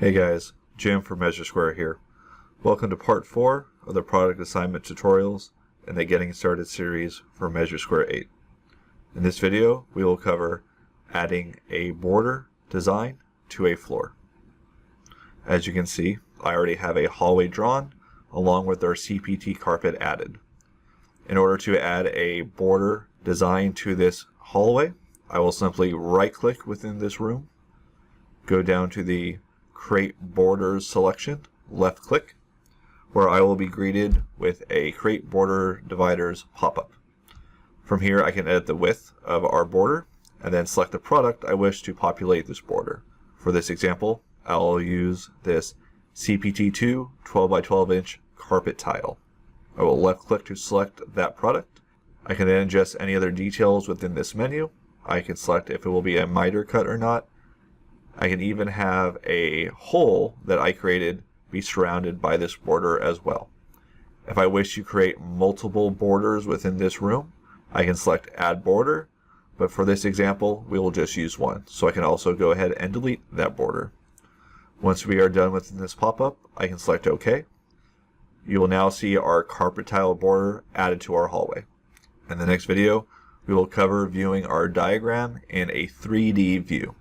Hey guys, Jim from MeasureSquare here. Welcome to part 4 of the product assignment tutorials in the Getting Started series for MeasureSquare 8. In this video, we will cover adding a border design to a floor. As you can see, I already have a hallway drawn along with our CPT carpet added. In order to add a border design to this hallway, I will simply right-click within this room, go down to the Create Borders selection, left click, where I will be greeted with a Create Border Dividers pop-up. From here I can edit the width of our border and then select the product I wish to populate this border. For this example, I'll use this CPT2 12 by 12 inch carpet tile. I will left click to select that product. I can then adjust any other details within this menu. I can select if it will be a miter cut or not. I can even have a hole that I created be surrounded by this border as well. If I wish to create multiple borders within this room, I can select Add Border, but for this example, we will just use one. So I can also go ahead and delete that border. Once we are done with this pop-up, I can select OK. You will now see our carpet tile border added to our hallway. In the next video, we will cover viewing our diagram in a 3D view.